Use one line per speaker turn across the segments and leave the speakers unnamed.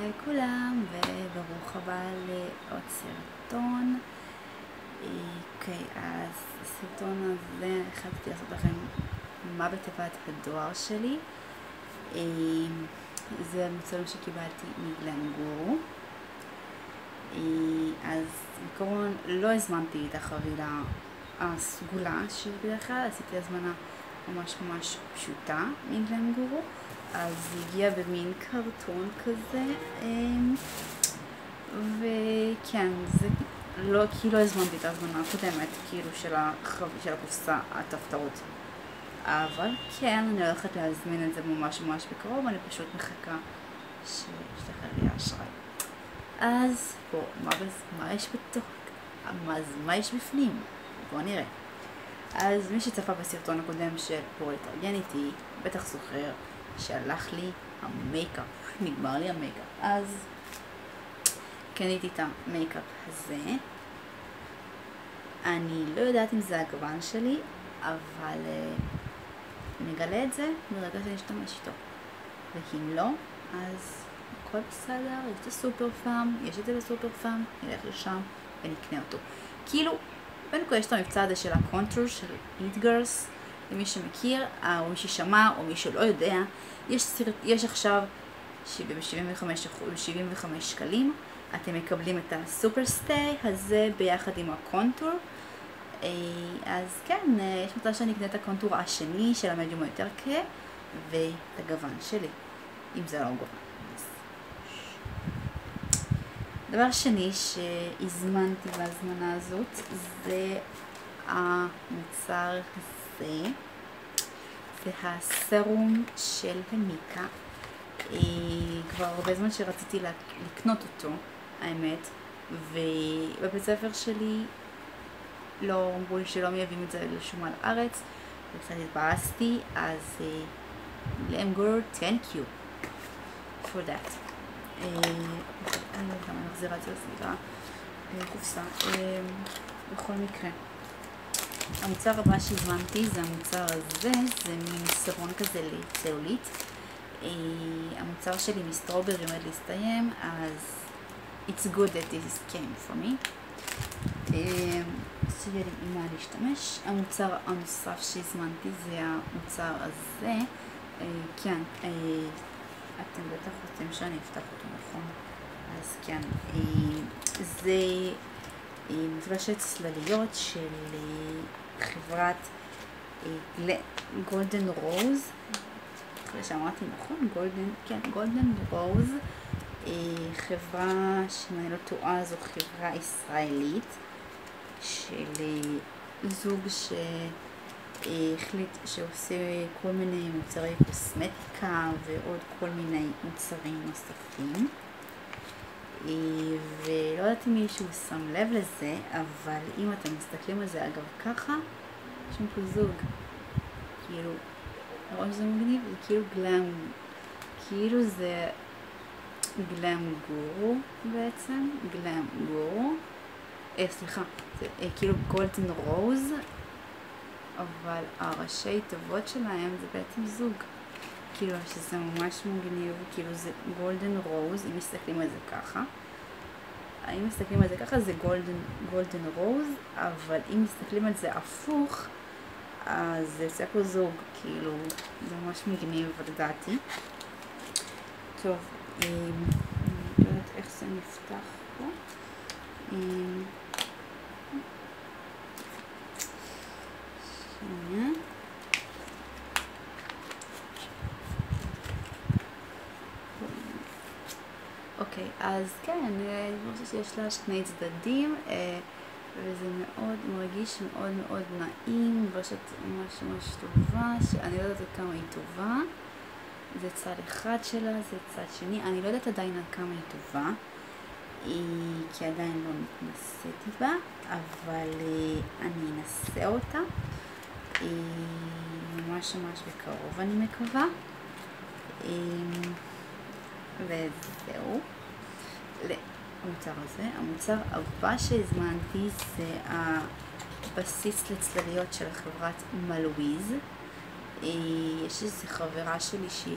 היי כולם, וברוך הבא לעוד סרטון. אוקיי, אז הסרטון הזה החלטתי לעשות לכם מה בתיבת הדואר שלי. זה מוצרים שקיבלתי מגלנגורו. אז בעיקרון לא הזמנתי את החבילה הסגולה שבדרך כלל, עשיתי הזמנה ממש פשוטה מגלנגורו. אז זה הגיע במין קרטון כזה, וכן, זה לא, כי לא הזמנתי את ההזמנה הקודמת, כאילו של הקופסה התפטרות. אבל כן, אני הולכת להזמין את זה ממש בקרוב, אני פשוט מחכה שישתחרר לי האשראי. אז בוא, מה יש בתוך, מה יש בפנים? בוא נראה. אז מי שצפה בסרטון הקודם של בוא להתארגן איתי, בטח זוכר שהלך לי המייקאפ, נגמר לי המייקאפ. אז קניתי את המייקאפ הזה. אני לא יודעת אם זה הגוון שלי, אבל נגלה את זה ברגע שנשתמש איתו. ואם לא, אז הכל בסדר, יש את הסופר פארם, יש את זה בסופר פארם, נלך לשם ונקנה אותו. כאילו, בין כה יש את המבצע הזה של הקונטור של It Girls, למי שמכיר, או מי ששמע, או מי שלא יודע, יש עכשיו ב-75 שקלים, אתם מקבלים את הסופר סטי הזה ביחד עם הקונטור. אז כן, יש מצב שאני אקנה את הקונטור השני של המדיום היותר כהה, ואת הגוון שלי, אם זה לא גוון. דבר שני שהזמנתי בהזמנה הזאת, זה המוצר הזה. זה הסרום של המיקה. כבר הרבה זמן שרציתי לקנות אותו, האמת, ובבית ספר שלי לא אמרו לי שלא מייבאים את זה לשום על הארץ, וקצת התבאסתי, אז גלנגורו, thank you for that. אני לא יודעת מה נחזיר את זה לסביבה קופסה. בכל מקרה, המוצר הבא שהזמנתי זה המוצר הזה, זה מין סרון כזה לצלולית. המוצר שלי מסטרוברי עומד להסתיים, אז it's good that this came for me. שיהיה לי עם מה להשתמש. המוצר הנוסף שהזמנתי זה המוצר הזה. כן, אתם בטח רוצים שאני אפתח אותו, נכון? אז כן, זה מפגשת צלליות של חברת גולדן רוז. אחרי שאמרתי נכון, גולדן רוז. חברה שמעניין לא טועה, זו חברה ישראלית של זוג שהחליט שעושה כל מיני מוצרי קוסמטיקה ועוד כל מיני מוצרים נוספים. ולא יודעת אם מישהו שם לב לזה, אבל אם אתם מסתכלים על זה אגב ככה, יש פה זוג, כאילו, רואה שזה מגניב, זה כאילו כאילו זה גלנגורו בעצם, סליחה, זה כאילו גולדן רוז, אבל הראשי תיבות שלהם זה בעצם זוג, כאילו שזה ממש מגניב, כאילו זה גולדן רוז, אם מסתכלים על זה ככה, זה גולדן רוז, אבל אם מסתכלים על זה הפוך, אז זה יוצא פה זוג, כאילו זה ממש מגניב לדעתי. טוב, אני לא יודעת איך זה נפתח פה. שנייה. אוקיי, אז כן, אני חושבת שיש לה שני צדדים, וזה מאוד מרגיש מאוד נעים, ורשת ממש טובה, שאני לא יודעת כמה היא טובה. זה צד אחד שלה, זה צד שני, אני לא יודעת עדיין עד כמה היא טובה, כי עדיין לא מתנסיתי בה, אבל אני אנסה אותה ממש בקרוב, אני מקווה. וזהו. המוצר הזה. המוצר הבא שהזמנתי זה הבסיס לצלליות של חברת מלוויז. יש איזו חברה שלי שהיא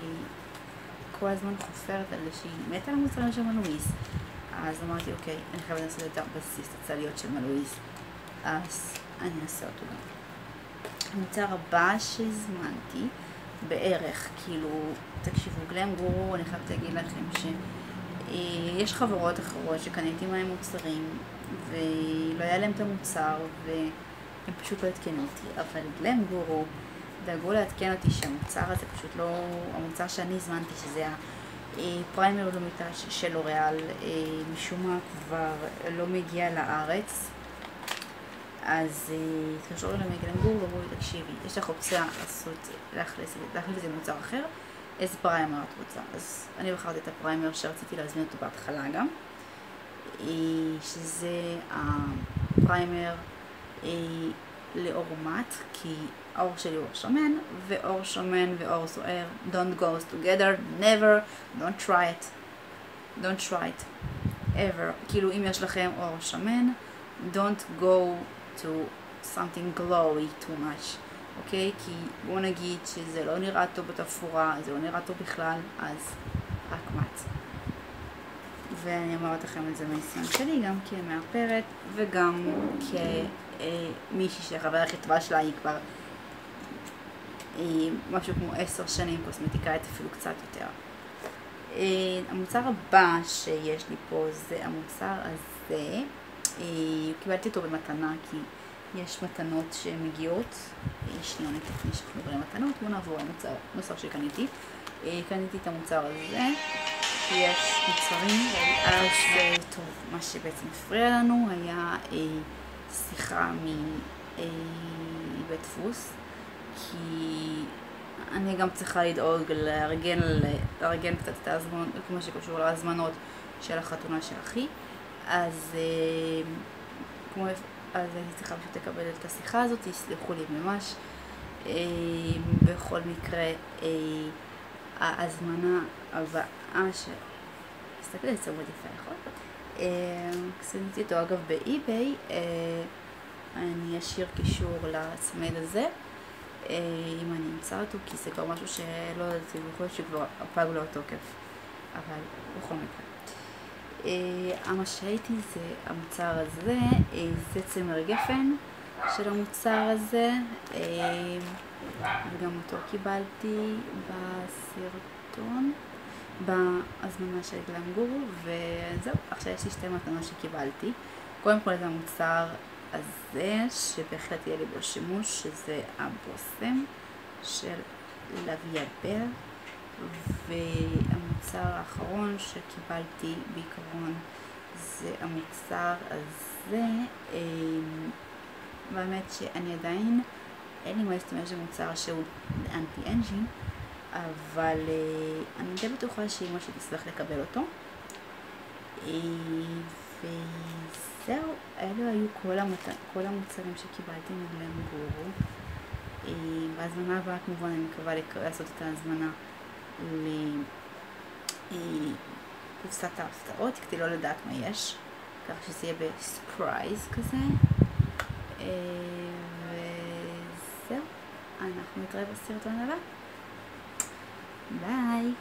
כל הזמן חופרת על שהיא מתה על המוצרים של מלואיס. אז אמרתי, אוקיי, אני חייבת לעשות את הבסיס הצליות של מלואיס. אז אני אעשה אותו גם. המוצר הבא שהזמנתי, בערך, כאילו, תקשיבו, גלם גורו, אני חייבת להגיד לכם שיש חברות אחרות שקניתי מהם מוצרים, ולא היה להם את המוצר, והם פשוט לא התקנו אותי, אבל גלם גורו דאגו לעדכן אותי שהמוצר הזה פשוט לא, המוצר שאני הזמנתי, שזה הפריימר לומיטאז' של לוריאל, משום מה כבר לא מגיע לארץ. אז התקשרו אליי מגלם גורו, ואמרו לי, תקשיבי, יש לך אופציה להחליף את זה מוצר אחר, איזה פריימר את רוצה? אז אני בחרתי את הפריימר שרציתי להזמין אותו בהתחלה גם, שזה הפריימר לאור מט, כי האור שלי הוא שמן, ואור שמן ואור סוער don't go together, never, don't try it ever. כאילו אם יש לכם אור שמן, don't go to something glowy too much, אוקיי? כי בואו נגיד שזה לא נראה טוב בתפאורה, זה לא נראה טוב בכלל, אז רק מט. ואני אומרת לכם את זה מהניסיון שלי, גם כמאפרת וגם כמישהי שהחברה הכי טובה שלה היא כבר משהו כמו 10 שנים קוסמטיקאית, אפילו קצת יותר. המוצר הבא שיש לי פה זה המוצר הזה. קיבלתי אותו במתנה כי יש מתנות שמגיעות. שנייה לפני שאנחנו עוברים מתנות, בואו נעבור למוצר נוסף שקניתי. קניתי את המוצר הזה. יש מוצרים, אז טוב, מה שבעצם הפריע לנו היה שיחה מבית דפוס, כי אני גם צריכה לדאוג לארגן קצת את ההזמנות, כמו שקשור להזמנות של החתונה של אחי, אז הייתי צריכה פשוט לקבל את השיחה הזאת, תסלחו לי ממש. בכל מקרה, ההזמנה הבאה תסתכל על זה מאוד יפה, נכון? קניתי אותו אגב באי-ביי, אני אשאיר קישור לצמיד הזה אם אני אמצא אותו, כי זה כבר משהו שלא יודעת, יכול להיות שכבר פג לו התוקף, אבל בכל מקרה. מה שהייתי זה המוצר הזה, זה צמר גפן של המוצר הזה, וגם אותו קיבלתי בסרטון, בהזמנה של גלם גורו, וזהו, עכשיו יש לי שתי מתנות שקיבלתי. קודם כל זה המוצר הזה, שבהחלט יהיה לי בו שימוש, שזה הבושם של לוויאבר, והמוצר האחרון שקיבלתי בעיקרון זה המוצר הזה. באמת שאני עדיין אין לי מה להשתמש במוצר שהוא אנטי אנג'ין, אבל אני די בטוחה שאמא שתצטרך לקבל אותו. וזהו, אלו היו כל המוצרים שקיבלתי מגלם גורו. בהזמנה הבאה כמובן אני מקווה לעשות את ההזמנה לקופסת ההפתעות, כדי לא לדעת מה יש, כך שזה יהיה בספרייז כזה. וזהו, אנחנו נתראה בסרטון הבא. ביי.